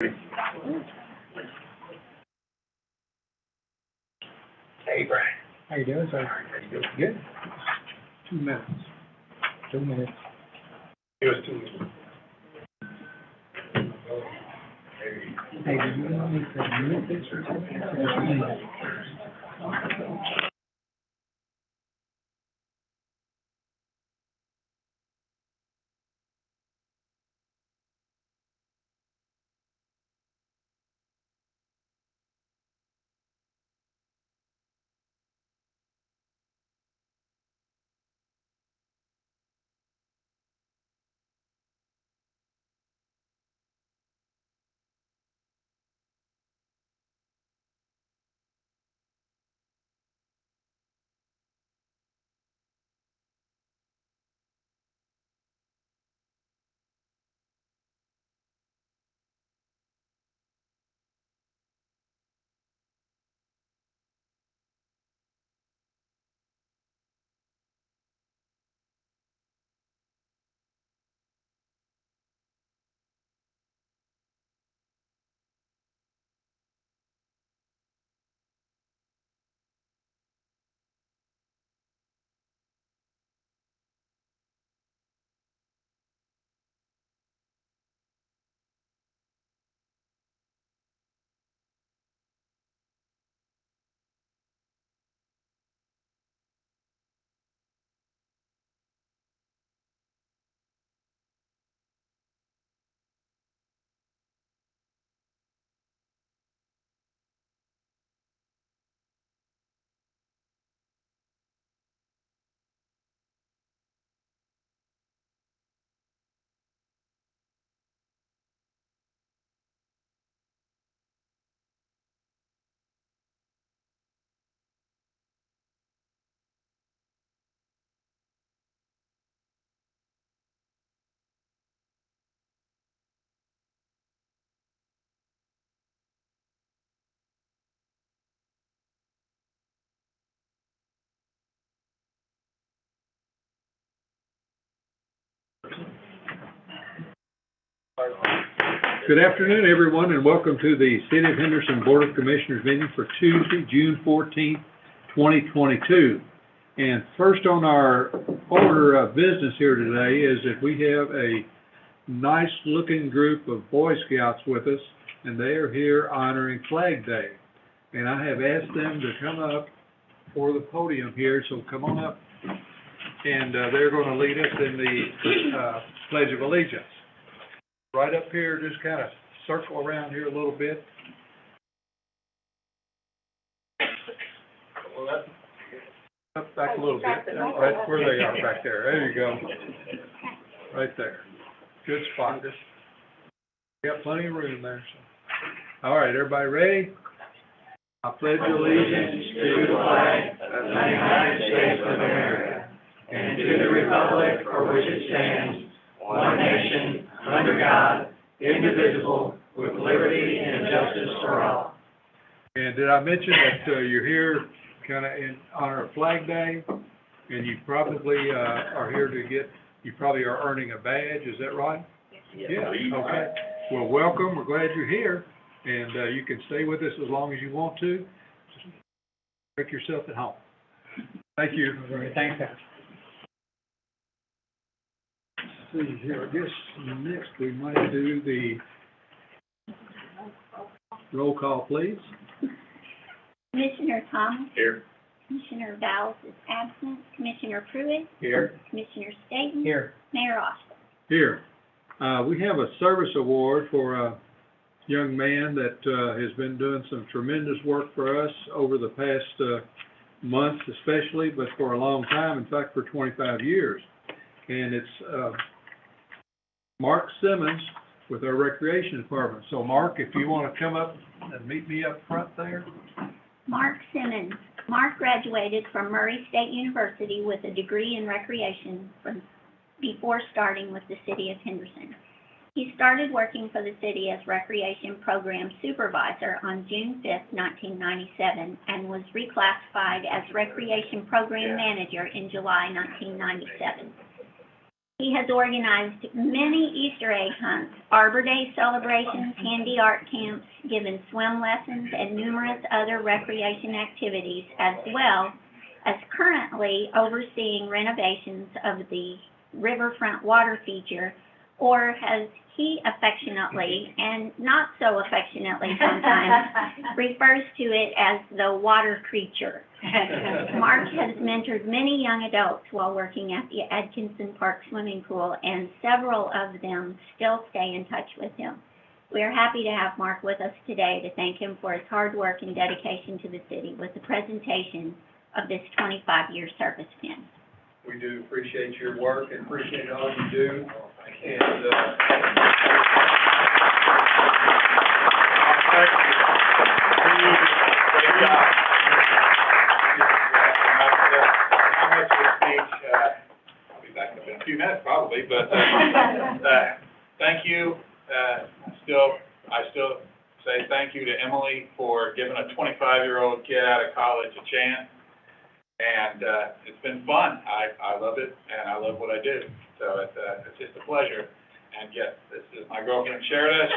Hey, Brian. How you doing, sir? How you doing? Good. 2 minutes. 2 minutes. It was 2 weeks. Hey, do you want me to mute this or something? Good afternoon, everyone, and welcome to the City of Henderson Board of Commissioners meeting for Tuesday, June 14th, 2022. And first on our order of business here today is that we have a nice-looking group of Boy Scouts with us, and they are here honoring Flag Day. And I have asked them to come up for the podium here, so come on up. And they're going to lead us in the Pledge of Allegiance. Right up here, just kind of circle around here a little bit. Up back a little bit, right where they are back there. There you go. Right there. Good spot. Got plenty of room there. So. All right, everybody ready? I pledge allegiance to the flag of the United States of America and to the republic for which it stands, one nation, under God, indivisible, with liberty and justice for all. And did I mention that you're here kind of in honor of Flag Day, and you probably are here to get, you probably are earning a badge, is that right? Yeah, okay. Well, welcome, we're glad you're here, and you can stay with us as long as you want to. Just make yourself at home. Thank you. Thanks, sir. See here, I guess next we might do the roll call, please. Commissioner Thomas. Here. Commissioner Dowles is absent. Commissioner Pruitt. Here. Commissioner Staton. Here. Mayor Austin. Here. We have a service award for a young man that has been doing some tremendous work for us over the past months especially, but for a long time, in fact, for 25 years. And it's Mark Simmons with our Recreation Department. So, Mark, if you want to come up and meet me up front there. Mark Simmons. Mark graduated from Murray State University with a degree in recreation before starting with the City of Henderson. He started working for the city as Recreation Program Supervisor on June 5th, 1997, and was reclassified as Recreation Program Manager in July 1997. He has organized many Easter egg hunts, Arbor Day celebrations, handy art camps, given swim lessons, and numerous other recreation activities, as well as currently overseeing renovations of the riverfront water feature, or as he affectionately, and not so affectionately sometimes, refers to it as the water creature. Mark has mentored many young adults while working at the Atkinson Park swimming pool, and several of them still stay in touch with him. We are happy to have Mark with us today to thank him for his hard work and dedication to the city with the presentation of this 25-year service pin. We do appreciate your work and appreciate all you do, and, Great job. Not much of a speech, I'll be back up in a few minutes probably, but, thank you. I still say thank you to Emily for giving a 25-year-old kid out of college a chance. And, it's been fun. I love it, and I love what I do. So it's just a pleasure. And yes, this is my girlfriend Sherida.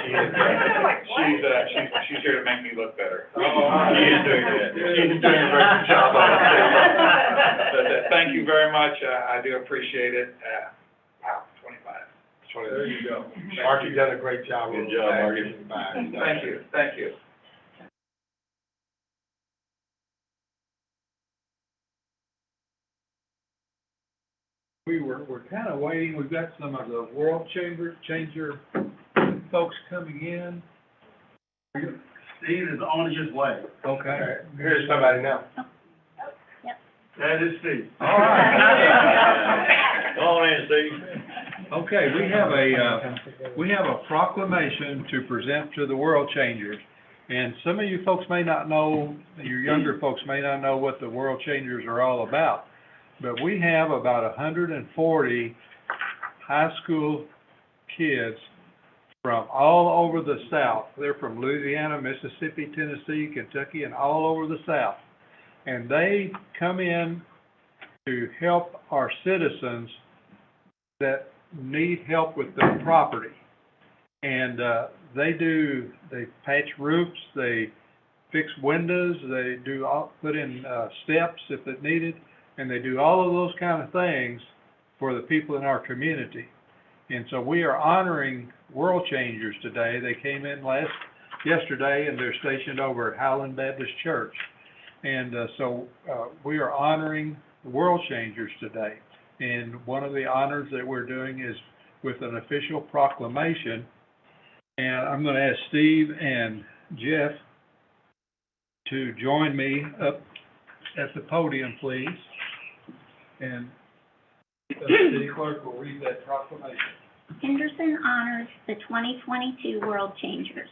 She's here to make me look better. She is doing good. She's doing a great job. But thank you very much. I do appreciate it. Wow, 25. there you go. Mark, you've done a great job. Good job, Marcus. Thank you. Thank you. We're kind of waiting. We've got some of the World Changer folks coming in. Steve is on his way. Okay. Here's somebody now. Yep. That is Steve. All right. Go on in, Steve. Okay, we have a proclamation to present to the World Changers. And some of you folks may not know, your younger folks may not know what the World Changers are all about. But we have about 140 high school kids from all over the South. They're from Louisiana, Mississippi, Tennessee, Kentucky, and all over the South. And they come in to help our citizens that need help with their property. And they patch roofs, they fix windows, they put in steps if it's needed. And they do all of those kind of things for the people in our community. And so we are honoring World Changers today. They came in yesterday, and they're stationed over at Highland Baptist Church. And so we are honoring World Changers today. And one of the honors that we're doing is with an official proclamation. And I'm going to ask Steve and Jeff to join me up at the podium, please. And the city clerk will read that proclamation. Henderson honors the 2022 World Changers.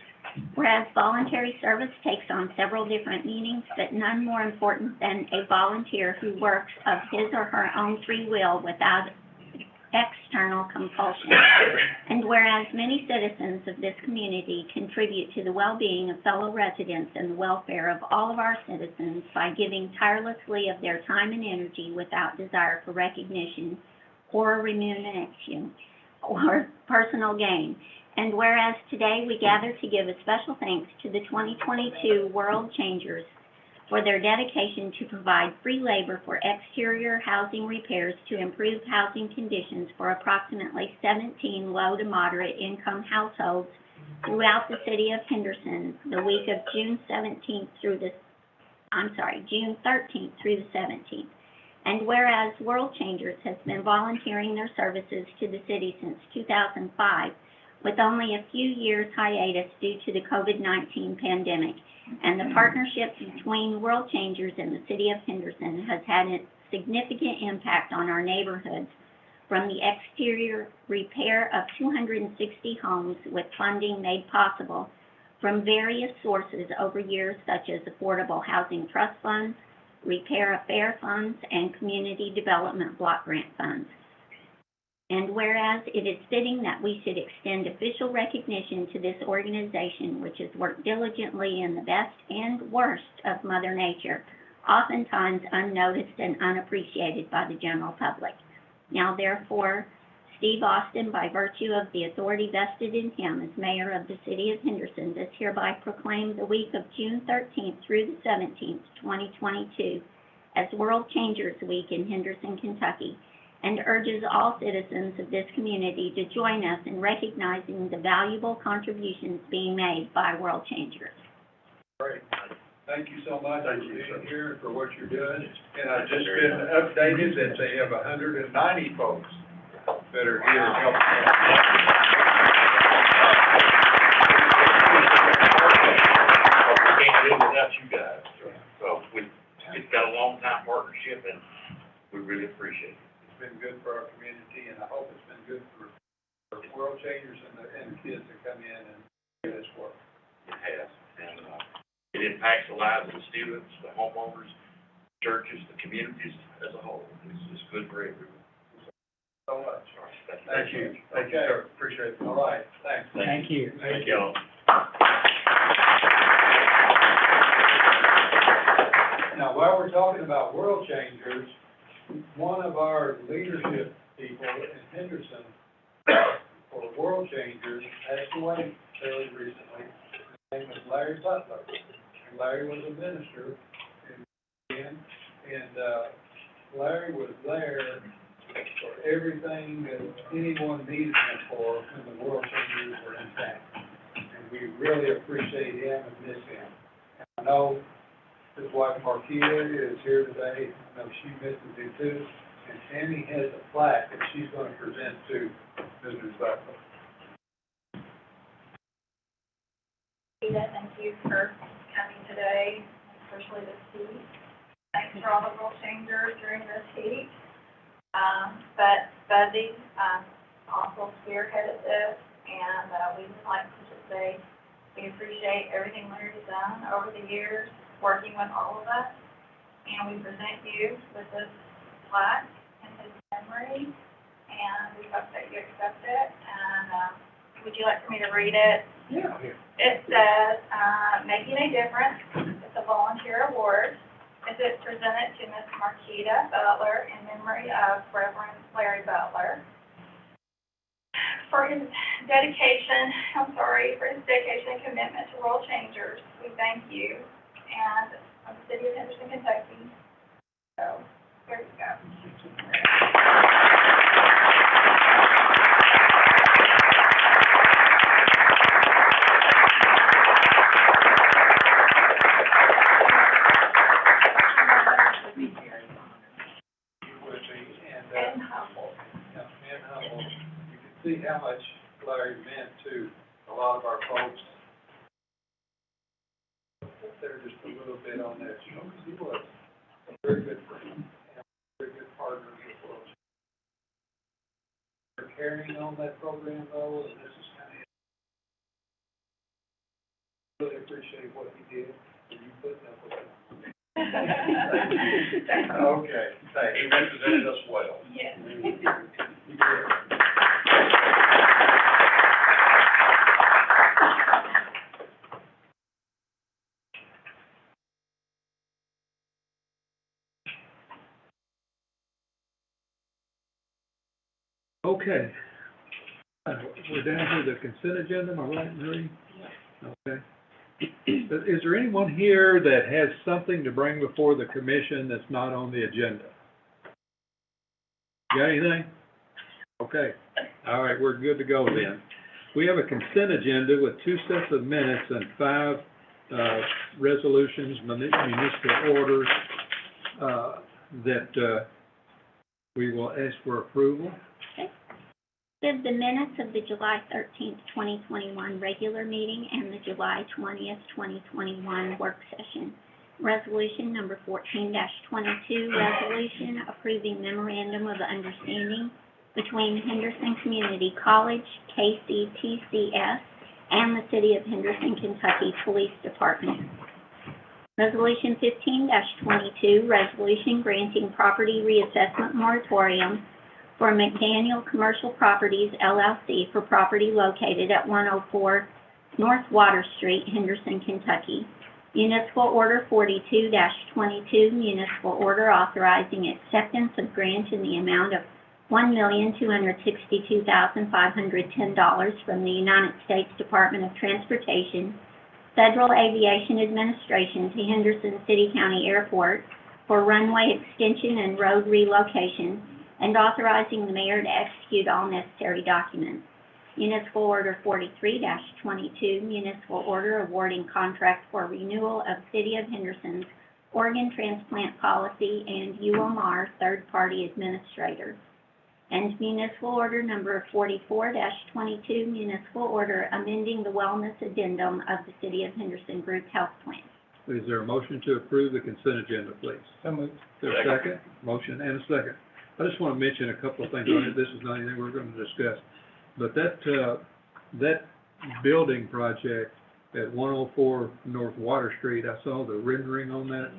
Whereas voluntary service takes on several different meanings, but none more important than a volunteer who works of his or her own free will without external compulsion. And whereas many citizens of this community contribute to the well-being of fellow residents and the welfare of all of our citizens by giving tirelessly of their time and energy without desire for recognition or remuneration or personal gain. And whereas today we gather to give a special thanks to the 2022 World Changers for their dedication to provide free labor for exterior housing repairs to improve housing conditions for approximately 17 low to moderate income households throughout the city of Henderson the week of June 13th through the 17th. And whereas World Changers has been volunteering their services to the city since 2005, with only a few years hiatus due to the COVID-19 pandemic, and the partnership between World Changers and the city of Henderson has had a significant impact on our neighborhoods, from the exterior repair of 260 homes with funding made possible from various sources over years, such as Affordable Housing Trust Funds, Repair Affair Funds, and Community Development Block Grant Funds. And whereas it is fitting that we should extend official recognition to this organization, which has worked diligently in the best and worst of Mother Nature, oftentimes unnoticed and unappreciated by the general public. Now, therefore, Steve Austin, by virtue of the authority vested in him as mayor of the city of Henderson, does hereby proclaim the week of June 13th through the 17th, 2022, as World Changers Week in Henderson, Kentucky, and urges all citizens of this community to join us in recognizing the valuable contributions being made by World Changers. Great. Thank you so much for being here and for what you're doing. And I've just been updated that they have 190 folks that are here helping. We can't do it without you guys. So it's got a long time partnership and we really appreciate it. It's been good for our community and I hope it's been good for World Changers and the kids that come in and do this work. It has. And it impacts the lives of the students, the homeowners, churches, the communities as a whole. It's good for everyone. So much. All right, Thank you. Thank you, sir. Appreciate it. All right. Thanks. Thank you. Thank y'all. Now, while we're talking about World Changers, one of our leadership people in Henderson for World Changers passed away fairly recently. His name was Larry Butler. And Larry was a minister and Larry was there for everything that anyone needed him for when the World Changers were intact. And we really appreciate him and miss him. And I know his wife Marquita is here today. I know she misses him too. And Tammy has a plaque that she's going to present to Mrs. Butler. Thank you for coming today, especially this heat. Thanks for all the World Changers during this heat. But Buzzy also spearheaded this, and we would like to just say we appreciate everything Larry's done over the years, working with all of us, and we present you with this plaque in his memory, and we hope that you accept it. And would you like for me to read it? Yeah. It says, making a difference. It's a volunteer award. It is presented to Ms. Marquita Butler in memory of Reverend Larry Butler. For his dedication and commitment to World Changers, we thank you. And of the city of Henderson, Kentucky. So, here you go. And humble. And humble. You can see how much Larry meant to a lot of our folks. There just a little bit on that, you know, because he was a very good friend and a very good partner with World Changers. We're carrying on that program though, and this is kind of really appreciate what he did and you putting up with it. Okay, thanks. He represented us well. Yes. You did. Okay. We're down to the consent agenda, am I right, Marie? Okay. Is there anyone here that has something to bring before the commission that's not on the agenda? Got anything? Okay. All right, we're good to go then. We have a consent agenda with 2 sets of minutes and 5 resolutions, municipal orders that we will ask for approval. Give the minutes of the July 13th, 2021 regular meeting and the July 20th, 2021 work session. Resolution number 14-22, resolution approving memorandum of understanding between Henderson Community College, KCTCS, and the City of Henderson, Kentucky Police Department. Resolution 15-22, resolution granting property reassessment moratorium for McDaniel Commercial Properties, LLC, for property located at 104 North Water Street, Henderson, Kentucky. Municipal Order 42-22, municipal order authorizing acceptance of grant in the amount of $1,262,510 from the United States Department of Transportation, Federal Aviation Administration to Henderson City County Airport for runway extension and road relocation, and authorizing the mayor to execute all necessary documents. Municipal Order 43-22, municipal order awarding contract for renewal of City of Henderson's organ transplant policy and UMR third-party administrator. And municipal order number 44-22, municipal order amending the wellness addendum of the City of Henderson Group Health Plan. Is there a motion to approve the consent agenda, please? So moved. Is there a second? Motion and a second. I just want to mention a couple of things on it. This is not anything we're going to discuss. But that building project at 104 North Water Street, I saw the rendering on that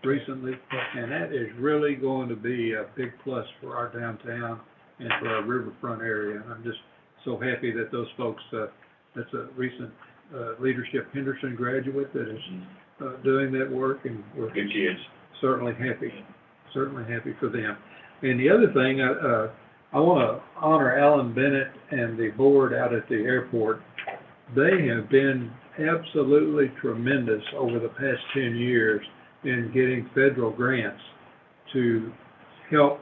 recently, and that is really going to be a big plus for our downtown and for our riverfront area. And I'm just so happy that those folks, that's a recent Leadership Henderson graduate that is doing that work, and we're Good kids. certainly happy for them. And the other thing, I want to honor Alan Bennett and the board out at the airport. They have been absolutely tremendous over the past 10 years in getting federal grants to help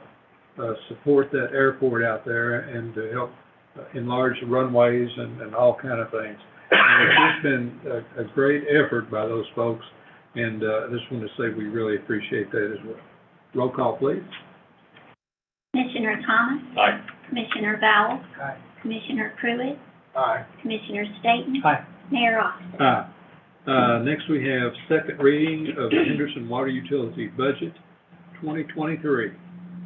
support that airport out there and to help enlarge the runways and all kind of things. And it's just been a great effort by those folks, and I just want to say we really appreciate that as well. Roll call, please. Commissioner Thomas? Aye. Commissioner Vowell? Aye. Commissioner Pruitt? Aye. Commissioner Staton? Aye. Mayor Austin? Next we have second reading of the Henderson Water Utility Budget 2023.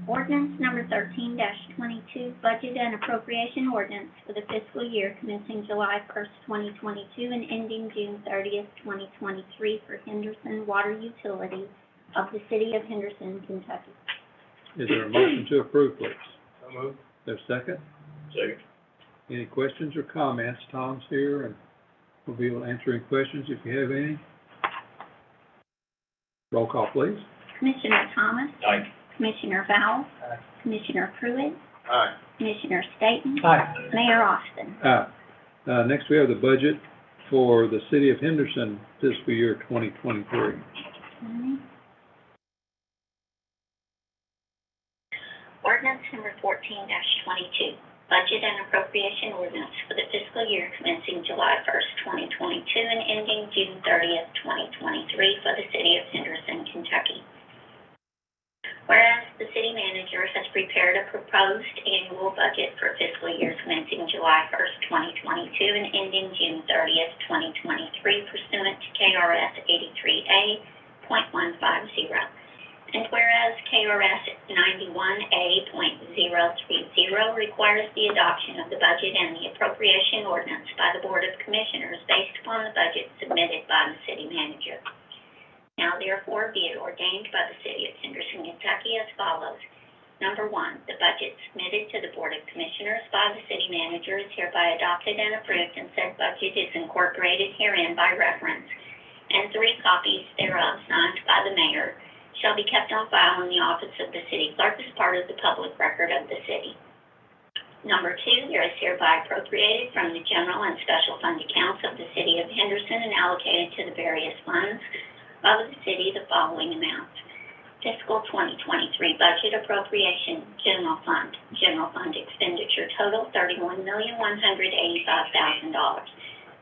Ordinance number 13-22, budget and appropriation ordinance for the fiscal year commencing July 1st, 2022 and ending June 30th, 2023 for Henderson Water Utility of the City of Henderson, Kentucky. Is there a motion to approve, please? So moved. There's a second? Second. Any questions or comments? Tom's here and we'll be able to answer any questions if you have any. Roll call, please. Commissioner Thomas? Aye. Commissioner Vowell? Aye. Commissioner Pruitt? Aye. Commissioner Staton? Aye. Mayor Austin? Next we have the budget for the City of Henderson fiscal year 2023. Ordinance number 14-22, budget and appropriation ordinance for the fiscal year commencing July 1st, 2022 and ending June 30th, 2023 for the City of Henderson, Kentucky. Whereas the city manager has prepared a proposed annual budget for fiscal year commencing July 1st, 2022 and ending June 30th, 2023 pursuant to KRS 83A.150. And whereas KRS 91A.030 requires the adoption of the budget and the appropriation ordinance by the Board of Commissioners based upon the budget submitted by the city manager. Now therefore be it ordained by the City of Henderson, Kentucky as follows. Number 1, the budget submitted to the Board of Commissioners by the city manager is hereby adopted and approved, and said budget is incorporated herein by reference, and 3 copies thereof signed by the mayor shall be kept on file in the office of the city clerk as part of the public record of the city. Number 2, there is hereby appropriated from the general and special fund accounts of the City of Henderson and allocated to the various funds of the city the following amounts. Fiscal 2023 budget appropriation, general fund expenditure total $31,185,000.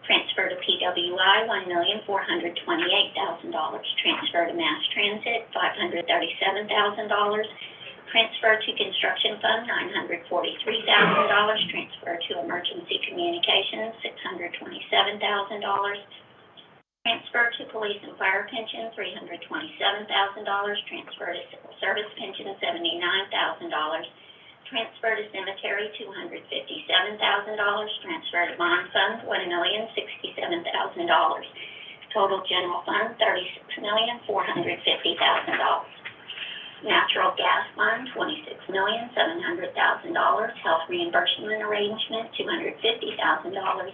Transfer to PWI, $1,428,000. Transfer to Mass Transit, $537,000. Transfer to Construction Fund, $943,000. Transfer to Emergency Communications, $627,000. Transfer to Police and Fire Pension, $327,000. Transfer to Civil Service Pension, $79,000. Transfer to Cemetery, $257,000. Transfer to Bond Fund, $1,067,000. Total General Fund, $36,450,000. Natural Gas Fund, $26,700,000. Health Reimbursement Arrangement, $250,000.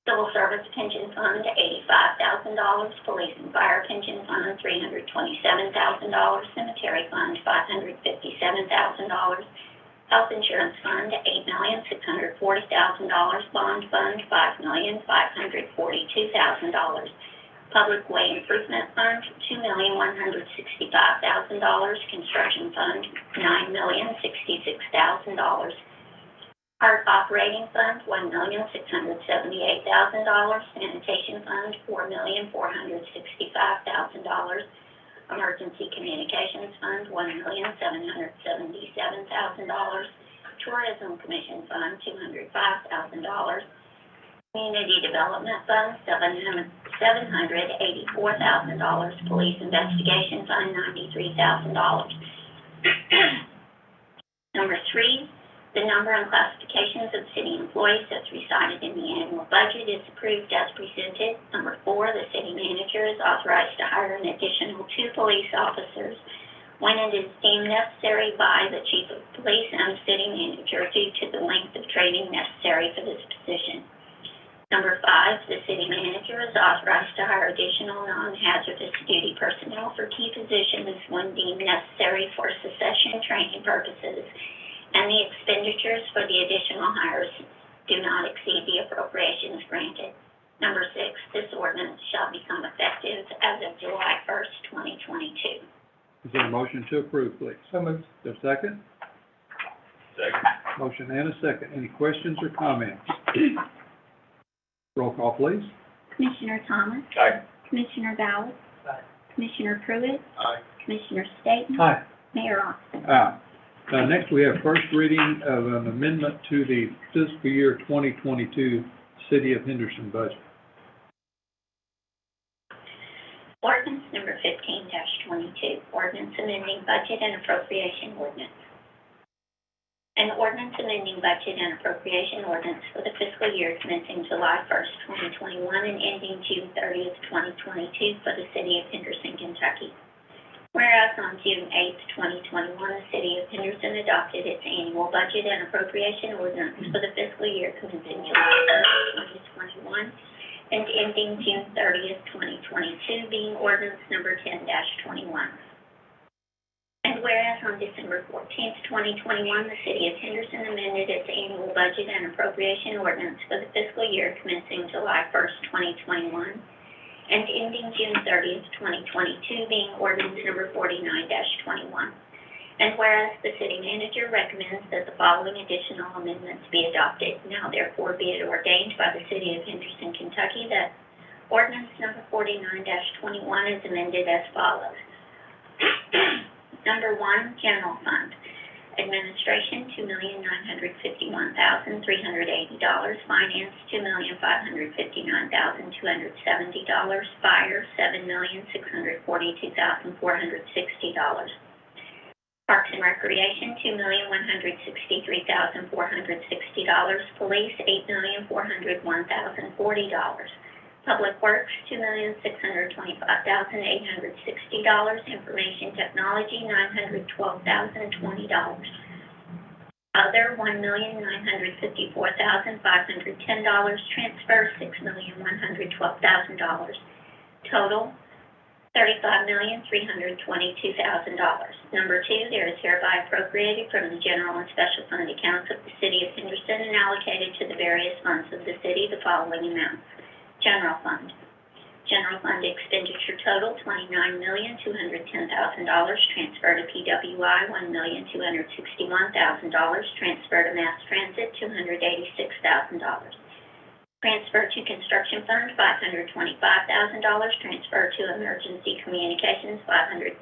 Civil Service Pension Fund, $85,000. Police and Fire Pension Fund, $327,000. Cemetery Fund, $557,000. Health Insurance Fund, $8,640,000. Bond Fund, $5,542,000. Public Way Improvement Fund, $2,165,000. Construction Fund, $9,066,000. Park Operating Fund, $1,678,000. Sanitation Fund, $4,465,000. Emergency Communications Fund, $1,777,000. Tourism Commission Fund, $205,000. Community Development Fund, $784,000. Police Investigation Fund, $93,000. Number 3, the number and classifications of city employees as recited in the annual budget is approved as presented. Number 4, the city manager is authorized to hire an additional 2 police officers when it is deemed necessary by the chief of police and city manager due to the length of training necessary for this position. Number 5, the city manager is authorized to hire additional non-hazardous duty personnel for key positions when deemed necessary for succession training purposes, and the expenditures for the additional hires do not exceed the appropriations granted. Number 6, this ordinance shall become effective as of July 1st, 2022. Is there a motion to approve, please? So moved. Is there a second? Second. Motion and a second. Any questions or comments? Roll call, please. Commissioner Thomas? Aye. Commissioner Ballard? Aye. Commissioner Pruitt? Aye. Commissioner Staton? Aye. Mayor Austin? Aye. Next, we have first reading of an amendment to the fiscal year 2022 City of Henderson budget. Ordinance number 15-22, ordinance amending budget and appropriation ordinance. An ordinance amending budget and appropriation ordinance for the fiscal year commencing July 1st, 2021 and ending June 30th, 2022 for the City of Henderson, Kentucky. Whereas on June 8th, 2021, the City of Henderson adopted its annual budget and appropriation ordinance for the fiscal year commencing July 1st, 2021 and ending June 30th, 2022, being ordinance number 10-21. And whereas on December 14th, 2021, the City of Henderson amended its annual budget and appropriation ordinance for the fiscal year commencing July 1st, 2021 and ending June 30th, 2022, being ordinance number 49-21. And whereas the city manager recommends that the following additional amendments be adopted, now therefore be it ordained by the City of Henderson, Kentucky, that ordinance number 49-21 is amended as follows. Number 1, General Fund. Administration, $2,951,380. Finance, $2,559,270. Fire, $7,642,460. Parks and Recreation, $2,163,460. Police, $8,401,040. Public Works, $2,625,860. Information Technology, $912,020. Other, $1,954,510. Transfer, $6,112,000. Total, $35,322,000. Number 2, there is hereby appropriated from the general and special fund accounts of the City of Henderson and allocated to the various funds of the city the following amounts. General Fund. General Fund expenditure total, $29,210,000. Transfer to PWI, $1,261,000. Transfer to Mass Transit, $286,000. Transfer to Construction Fund, $525,000. Transfer to Emergency Communications, $540,000.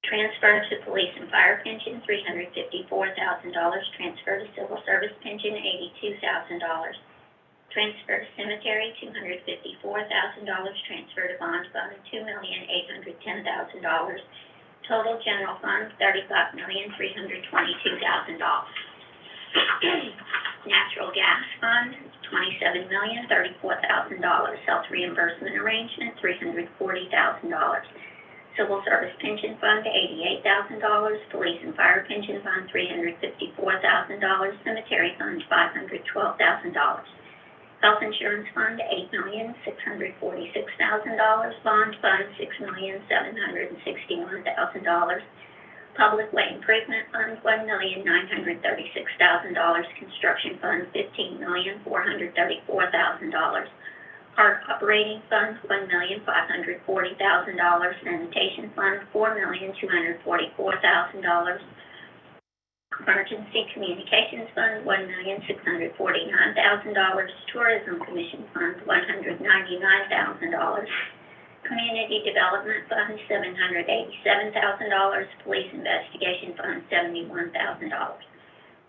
Transfer to Police and Fire Pension, $354,000. Transfer to Civil Service Pension, $82,000. Transfer to Cemetery, $254,000. Transfer to Bond Fund, $2,810,000. Total General Fund, $35,322,000. Natural Gas Fund, $27,034,000. Health Reimbursement Arrangement, $340,000. Civil Service Pension Fund, $88,000. Police and Fire Pension Fund, $354,000. Cemetery Fund, $512,000. Health Insurance Fund, $8,646,000. Bond Fund, $6,761,000. Public Way Improvement Fund, $1,936,000. Construction Fund, $15,434,000. Park Operating Fund, $1,540,000. Sanitation Fund, $4,244,000. Emergency Communications Fund, $1,649,000. Tourism Commission Fund, $199,000. Community Development Fund, $787,000. Police Investigation Fund, $71,000.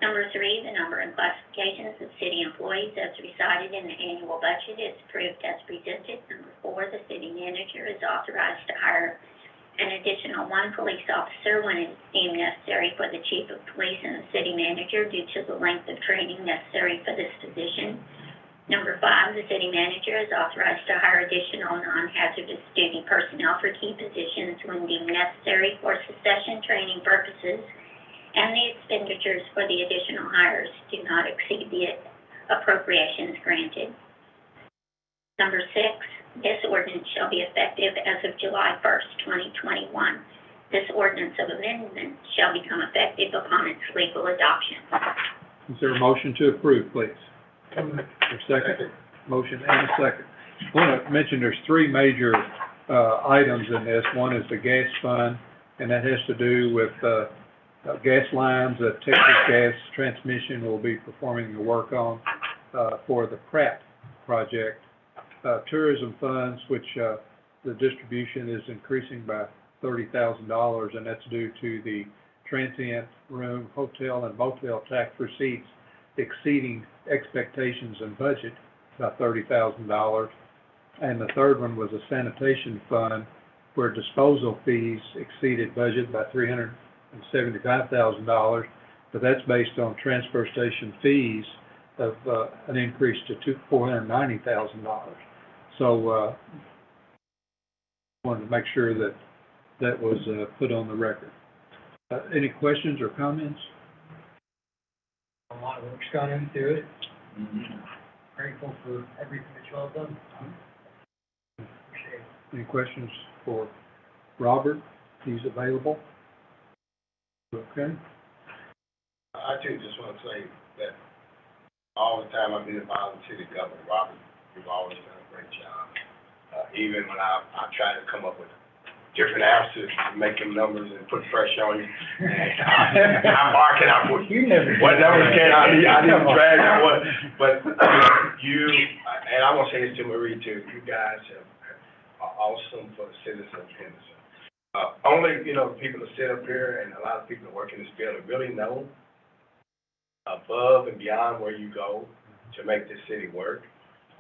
Number 3, the number and classifications of city employees as recited in the annual budget is approved as presented. Number 4, the city manager is authorized to hire an additional 1 police officer when it is deemed necessary for the chief of police and the city manager due to the length of training necessary for this position. Number 5, the city manager is authorized to hire additional non-hazardous duty personnel for key positions when deemed necessary for succession training purposes, and the expenditures for the additional hires do not exceed the appropriations granted. Number 6, this ordinance shall be effective as of July 1st, 2021. This ordinance of amendment shall become effective upon its legal adoption. Is there a motion to approve, please? A second? Motion and a second. I want to mention there's 3 major items in this. One is the gas fund, and that has to do with gas lines that Texas Gas Transmission will be performing the work on for the Pratt project. Tourism funds, which the distribution is increasing by $30,000, and that's due to the transient room, hotel, and motel tax receipts exceeding expectations and budget by $30,000. And the third one was a sanitation fund where disposal fees exceeded budget by $375,000, but that's based on transfer station fees of an increase to $490,000. So wanted to make sure that that was put on the record. Any questions or comments? A lot of work's gone into it. Grateful for everything that you all have done. Appreciate it. Any questions for Robert? He's available. Okay. I too just want to say that all the time I've been involved in city government, Robert, you've always done a great job. Even when I try to come up with different answers, making numbers and put pressure on you, and I'm barking out for You never. what numbers can I didn't drag out what, but you, and I want to say this to Marie too, you guys are awesome for the citizens of Henderson. Only, people that sit up here and a lot of people that work in this building really know above and beyond where you go to make this city work.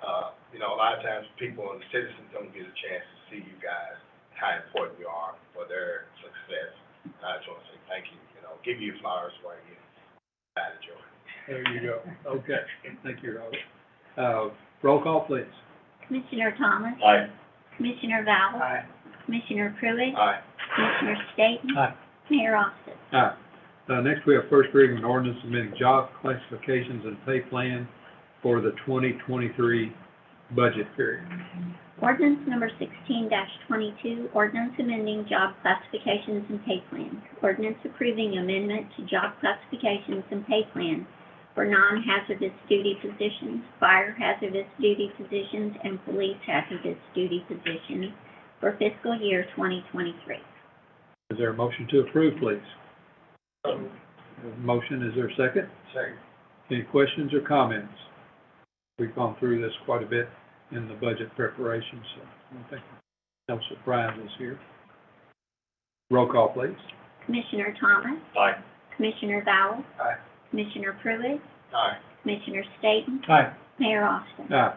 A lot of times people and the citizens don't get a chance to see you guys, how important you are for their success. I just want to say thank you, give you flowers while you had a joy. There you go. Okay. Thank you, Robert. Roll call, please. Commissioner Thomas? Aye. Commissioner Vowell? Aye. Commissioner Pruitt? Aye. Commissioner Staton? Aye. Mayor Austin? Aye. Next, we have first reading of an ordinance amending job classifications and pay plan for the 2023 budget period. Ordinance number 16-22, ordinance amending job classifications and pay plans. Ordinance approving amendment to job classifications and pay plans for non-hazardous duty positions, fire hazardous duty positions, and police hazardous duty positions for fiscal year 2023. Is there a motion to approve, please? Motion, is there a second? Second. Any questions or comments? We've gone through this quite a bit in the budget preparation, so I think no surprises here. Roll call, please. Commissioner Thomas? Aye. Commissioner Vowell? Aye. Commissioner Pruitt? Aye. Commissioner Staton? Aye. Mayor Austin? Aye.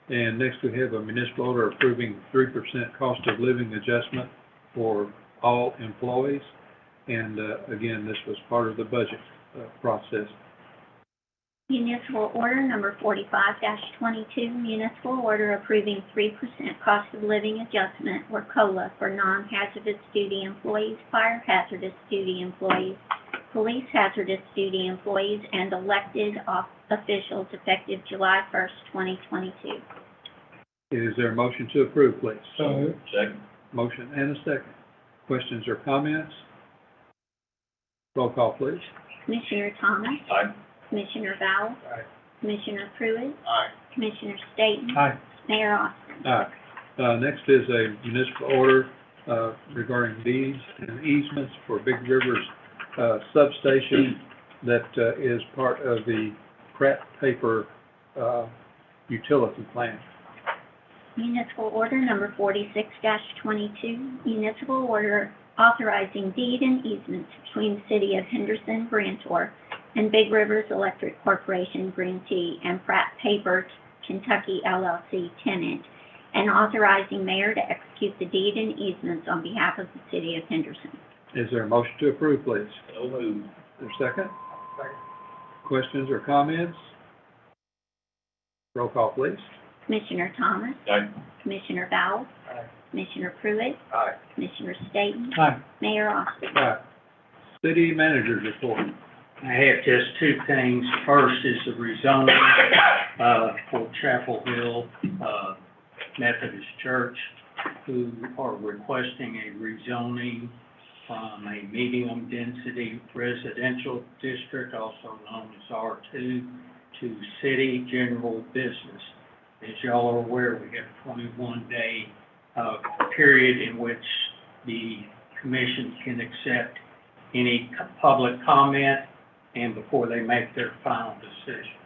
And next we have a municipal order approving 3% cost of living adjustment for all employees. And again, this was part of the budget process. Municipal order number 45-22, municipal order approving 3% cost of living adjustment or COLA for non-hazardous duty employees, fire hazardous duty employees, police hazardous duty employees, and elected officials effective July 1st, 2022. Is there a motion to approve, please? So moved. Second. Motion and a second. Questions or comments? Roll call, please. Commissioner Thomas? Aye. Commissioner Vowell? Aye. Commissioner Pruitt? Aye. Commissioner Staton? Aye. Mayor Austin? Next is a municipal order, regarding deeds and easements for Big River's, substation that, is part of the Pratt Paper, utility plant. Municipal order number 46-22, municipal order authorizing deed and easements between the city of Henderson, grantor, and Big Rivers Electric Corporation, grantee, and Pratt Paper, Kentucky LLC, tenant, and authorizing mayor to execute the deed and easements on behalf of the city of Henderson. Is there a motion to approve, please? So moved. Is there a second? Second. Questions or comments? Roll call, please. Commissioner Thomas? Aye. Commissioner Vowell? Aye. Commissioner Pruitt? Aye. Commissioner Staton? Aye. Mayor Austin? City manager's report. I have just two things. First is the rezoning, for Chapel Hill, Methodist Church, who are requesting a rezoning from a medium density residential district, also known as R2, to city general business. As y'all are aware, we have a 21-day, period in which the commission can accept any public comment and before they make their final decision.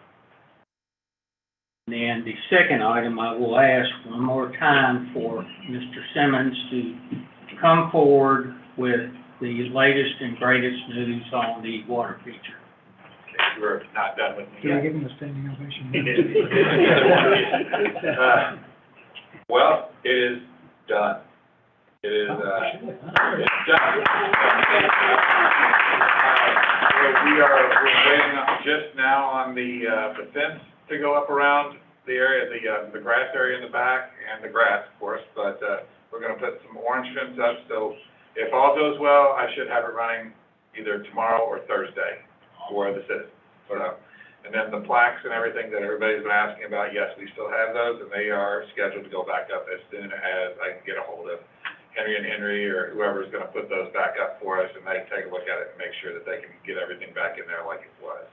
And then the second item, I will ask one more time for Mr. Simmons to come forward with the latest and greatest news on the water feature. We're not done with me Can I yet. give him a standing ovation? Well, it is done. It is, it's done. So we're waiting just now on the fence to go up around the area, the grass area in the back, and the grass, of course, but, we're gonna put some orange fence up, so if all goes well, I should have it running either tomorrow or Thursday for the citizens. And then the plaques and everything that everybody's been asking about, yes, we still have those, and they are scheduled to go back up as soon as I can get a hold of Henry and Henry, or whoever's gonna put those back up for us, and they can take a look at it and make sure that they can get everything back in there like it was.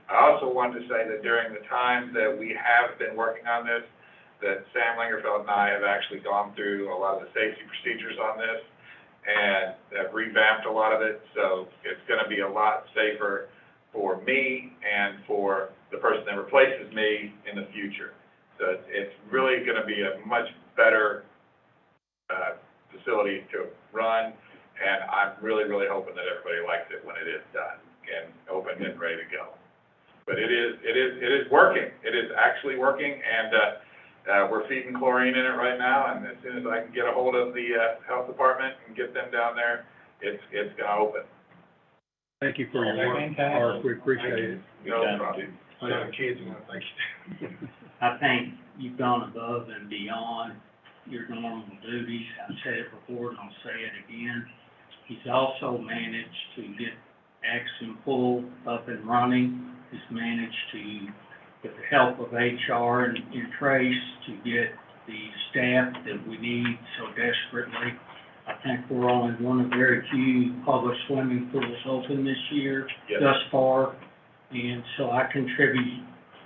I also wanted to say that during the time that we have been working on this, that Sam Lingerfeld and I have actually gone through a lot of the safety procedures on this, and have revamped a lot of it, so it's gonna be a lot safer for me and for the person that replaces me in the future. So it's really gonna be a much better, facility to run, and I'm really, really hoping that everybody likes it when it is done and open and ready to go. But it is working. It is actually working, and, we're feeding chlorine in it right now, and as soon as I can get a hold of the, health department and get them down there, it's gonna open. Thank you for your work, Mark, we appreciate it. No problem. Kids, thank you. I think you've gone above and beyond your normal duties. I've said it before and I'll say it again. He's also managed to get Axon Pool up and running. He's managed to, with the help of HR and Trace, to get the staff that we need so desperately. I think we're only one of very few public swimming pools open this year Yes. thus far. And so I contribute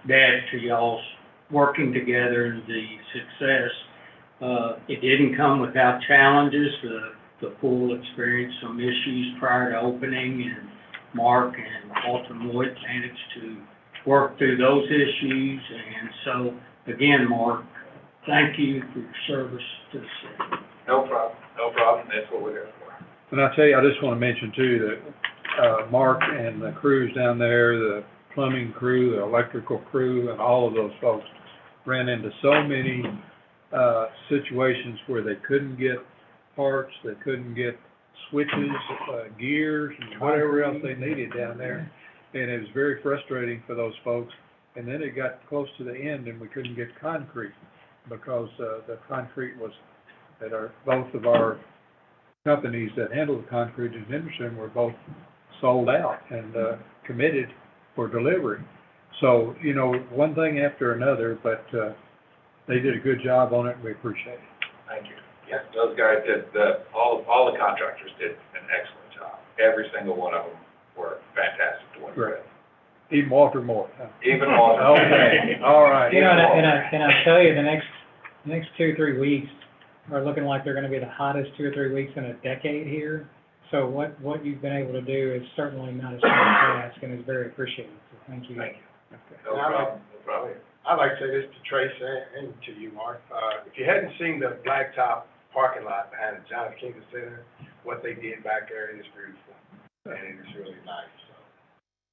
that to y'all's working together and the success. It didn't come without challenges. The pool experienced some issues prior to opening, and Mark and Walter Moyd managed to work through those issues. And so, again, Mark, thank you for your service to the city. No problem, that's what we're here for. And I tell you, I just want to mention too, that, Mark and the crews down there, the plumbing crew, the electrical crew, and all of those folks ran into so many, situations where they couldn't get parts, they couldn't get switches, gears, and whatever else they needed down there. And it was very frustrating for those folks. And then it got close to the end and we couldn't get concrete because, the concrete was, both of our companies that handle the concrete in Henderson were both sold out and, committed for delivery. So, you know, one thing after another, but, they did a good job on it, and we appreciate it. Thank you. Yes, those guys did, all the contractors did an excellent job. Every single one of them were fantastic to work with. Even Walter Moore, huh? Even more. Okay, all right. You know, and I tell you, the next 2 or 3 weeks are looking like they're gonna be the hottest 2 or 3 weeks in a decade here. So what you've been able to do is certainly not a small task and is very appreciated, so thank you. Thank you. Okay. No problem, no problem. I'd like to say this to Trace and to you, Mark. If you hadn't seen the blacktop parking lot behind the John F. Kennedy Center, what they did back there, it is beautiful, and it is really nice, so.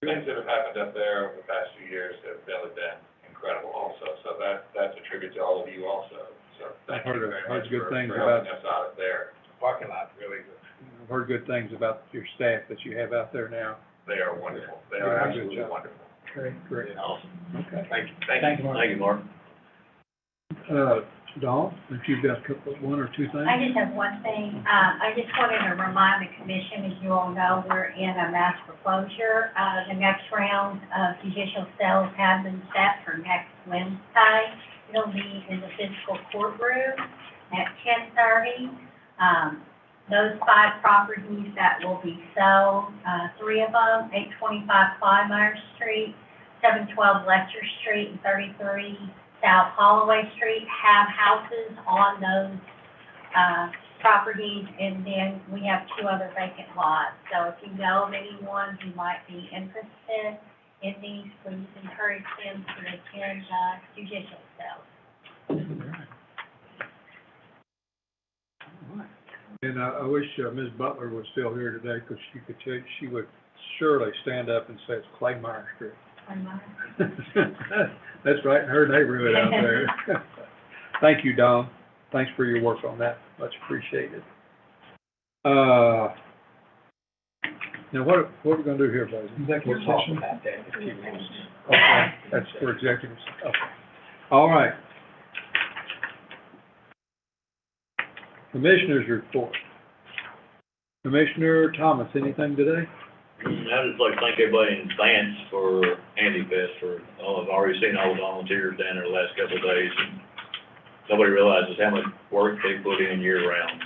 Things that have happened up there over the past few years have really been incredible also, so that's a tribute to all of you also. So thank you very much good for things helping about- us out there. Parking lot, really good. I've heard good things about your staff that you have out there now. They are wonderful. They Yeah, are good absolutely job. wonderful. Great. Great. Awesome. Okay. Thank you. Thank you, Mark. Thank you, Mark. Dawn, if you've got a couple, one or two things? I just have one thing. I just wanted to remind the commission, as you all know, we're in a mass foreclosure. The next round of judicial sales have been set for next Wednesday. It'll be in the fiscal courtroom at 10:30. Those 5 properties that will be sold, 3 of them, 825 Plymire Street, 712 Lecture Street, and 33 South Holloway Street, have houses on those, properties, and then we have 2 other vacant lots. So if you know of anyone who might be interested in these, please encourage them to attend, judicial sales. And I wish Ms. Butler was still here today, because she could tell, she would surely stand up and say it's Claymire Street. That's right, in her neighborhood out there. Thank you, Don. Thanks for your work on that, much appreciated. Now, what are we gonna do here, buddy? Executive session. About that, if you want. Okay, that's for executives, okay. All right. Commissioners report. Commissioner Thomas, anything today? I'd just like to thank everybody in advance for Andy Fest for, I've already seen all the volunteers down there the last couple of days. And nobody realizes how much work they put in year round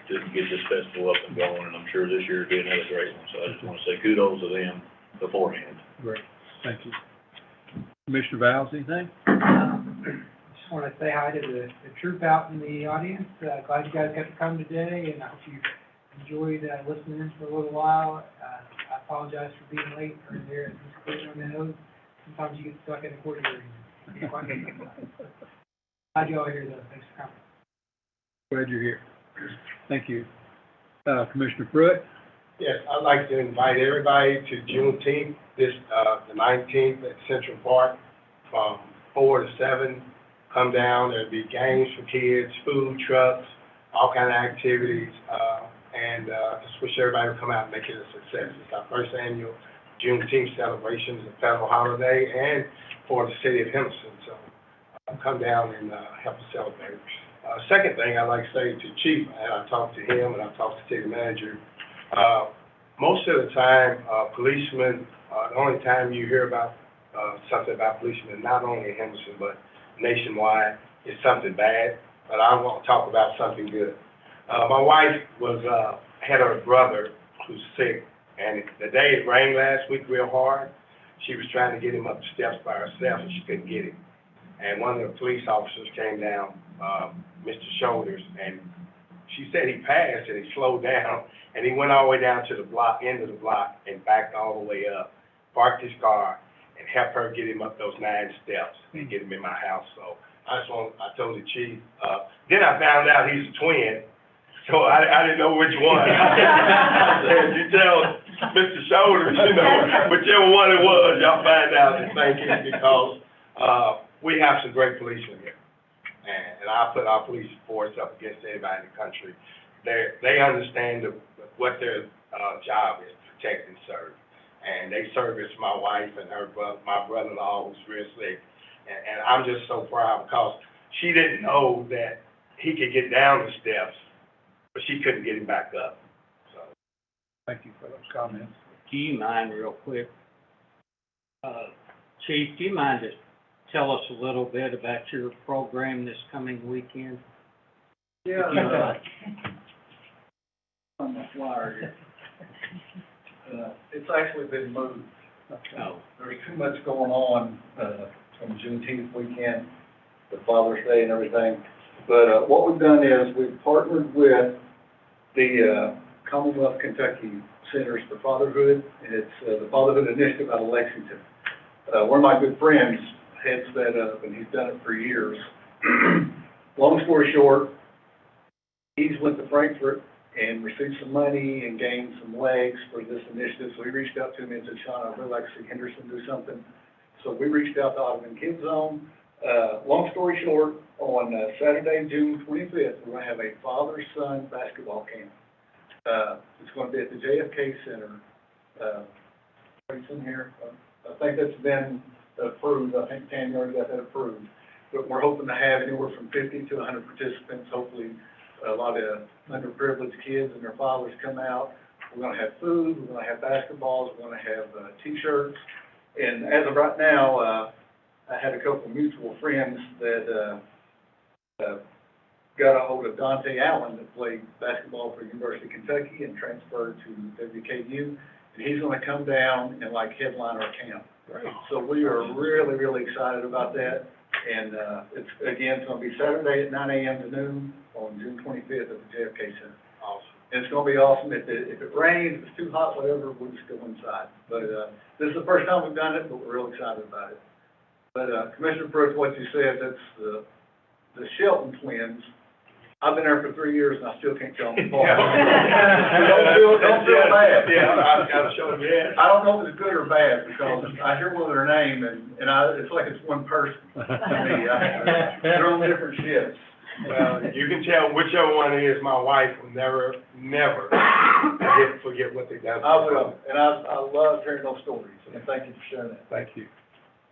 to get this festival up and going, and I'm sure this year will be another great one. So I just want to say kudos to them beforehand. Great, thank you. Commissioner Vowles, anything? Just want to say hi to the troop out in the audience. Glad you guys got to come today, and I hope you enjoyed listening in for a little while. I apologize for being late or there at this point on the nose. Sometimes you get stuck in the court hearing. Glad you all here though. Thanks for coming. Glad you're here. Thank you. Commissioner Pruitt? Yes, I'd like to invite everybody to Juneteenth, the 19th at Central Park, from 4 to 7. Come down, there'll be games for kids, food trucks, all kind of activities, and just wish everybody would come out and make it a success. It's our first annual Juneteenth celebration. It's a federal holiday, and for the city of Henderson, so come down and help us celebrate. Second thing I'd like to say to Chief, and I talked to him and I talked to city manager, most of the time, policemen, the only time you hear about something about policemen, not only in Henderson, but nationwide, is something bad, but I want to talk about something good. My wife had her brother who's sick, and the day it rained last week real hard, she was trying to get him up the steps by herself, and she couldn't get him. And one of the police officers came down, Mr. Shoulders, and she said he passed and he slowed down, and he went all the way down to the block, end of the block, and backed all the way up, parked his car, and helped her get him up those 9 steps and get him in my house. So I told the chief, then I found out he's a twin, so I didn't know which one. I said, you tell Mr. Shoulders, whichever one it was, y'all find out and thank him, because we have some great policemen here. And I put our police force up against anybody in the country. They understand what their job is, protect and serve. And they service my wife and my brother-in-law who's real sick. And I'm just so proud, because she didn't know that he could get down the steps, but she couldn't get him back up. So, Thank you for those comments. Do you mind real quick? Chief, do you mind just tell us a little bit about your program this coming weekend? Yeah, If you would. on the flyer here. It's actually been moved. Oh, There's too much going on, from Juneteenth weekend, the Father's Day and everything. But, what we've done is we've partnered with the, Commonwealth Kentucky Centers for Fatherhood, and it's, the Fatherhood Initiative out of Lexington. One of my good friends heads that up, and he's done it for years. Long story short, he's went to Frankfurt and received some money and gained some legs for this initiative. So he reached out to me and said, Sean, I'd really like to see Henderson do something. So we reached out to Ottoman Kids Zone. Long story short, on Saturday, June 25th, we're going to have a father-son basketball camp. It's going to be at the JFK Center. It's in here. I think that's been approved. I think Tammy already got that approved. But we're hoping to have anywhere from 50 to 100 participants, hopefully a lot of underprivileged kids and their fathers come out. We're going to have food, we're going to have basketballs, we're going to have T-shirts. And as of right now, I had a couple of mutual friends that got a hold of Dante Allen that played basketball for University of Kentucky and transferred to WKU. And he's going to come down and like headline our camp. Great. So we are really, really excited about that. And it's, again, it's going to be Saturday at 9 a.m. to noon on June 25th at the JFK Center. Awesome. And it's going to be awesome. If it rains, if it's too hot, whatever, we'll just go inside. But this is the first time we've done it, but we're real excited about it. But Commissioner Pruitt, what you said, that's the Shelton twins. I've been there for 3 years and I still can't tell them apart. Don't feel bad. Yeah, I've got to show them, yeah. I don't know if it's good or bad because I hear one of their name and it's like it's one person. To me, they're on different shifts. Well, you can tell whichever one it is, my wife will never forget what they done. I will, and I love hearing those stories, and thank you for sharing that. Thank you.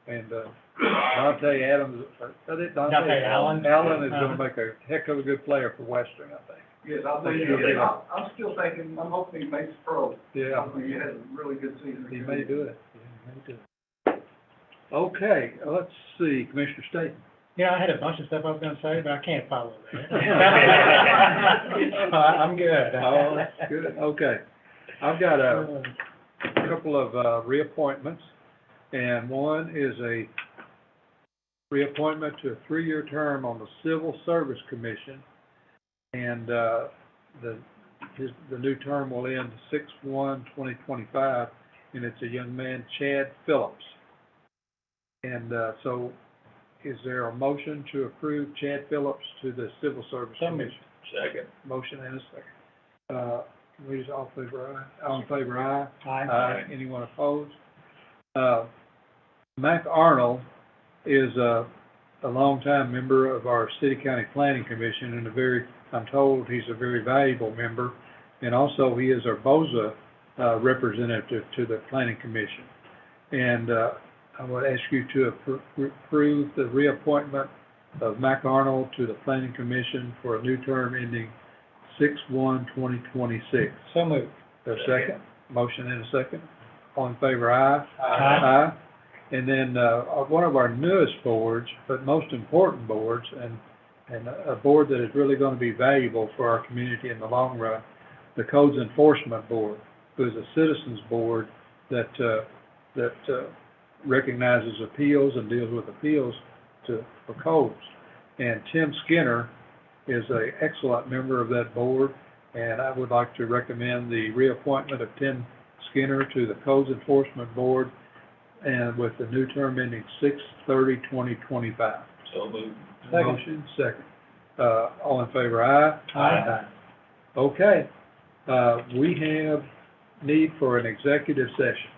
And, Dante Adams, is it Dante? Dante Allen. Allen is gonna make a heck of a good player for Western, I think. Yes, I'm still thinking, I'm hoping he makes pro. Yeah. He has a really good season. He may do it. He may do it. Okay, let's see, Commissioner Staton. Yeah, I had a bunch of stuff I was gonna say, but I can't follow that. I'm good. Oh, that's good, okay. I've got a couple of reappointments, and one is a reappointment to a 3-year term on the Civil Service Commission, and the new term will end 6/1/2025, and it's a young man, Chad Phillips. And so, is there a motion to approve Chad Phillips to the Civil Service Commission? Second. Motion and a second. Can we just all favor aye? All in favor, aye? Aye. Anyone opposed? Mac Arnold is a longtime member of our City County Planning Commission, and I'm told he's a very valuable member, and also he is our BOZA representative to the Planning Commission. And I would ask you to approve the reappointment of Mac Arnold to the Planning Commission for a new term ending 6/1/2026. So moved. A second? Motion and a second. All in favor, aye? Aye. And then, one of our newest boards, but most important boards, and a board that is really gonna be valuable for our community in the long run, the Codes Enforcement Board, who is a citizens board that recognizes appeals and deals with appeals for codes. And Tim Skinner is an excellent member of that board, and I would like to recommend the reappointment of Tim Skinner to the Codes Enforcement Board, and with the new term ending 6/30/2025. So moved. Second. Motion, second. All in favor, aye? Aye. Okay, we have need for an executive session.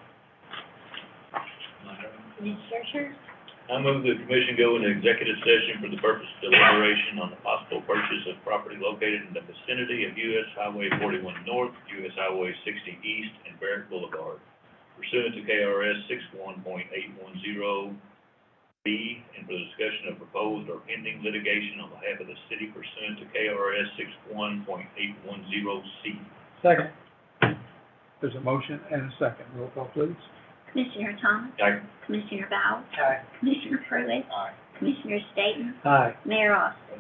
Commissioner Schertz? I move the commission go into executive session for the purpose of deliberation on the possible purchase of property located in the vicinity of US Highway 41 North, US Highway 60 East, and Barrett Boulevard, pursuant to KRS 61.810B, and for the discussion of proposed or pending litigation on behalf of the city pursuant to KRS 61.810C. Second. There's a motion and a second. Roll call, please. Commissioner Thomas? Aye. Commissioner Bowles? Aye. Commissioner Pruitt? Aye. Commissioner Staton? Aye. Mayor Austin?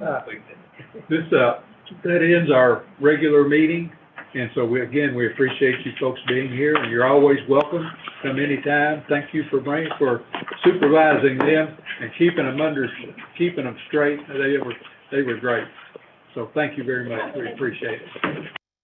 This, that ends our regular meeting, And so we appreciate you folks being here, and you're always welcome. Come anytime. Thank you for supervising them and keeping them straight. They were great. So thank you very much. We appreciate it.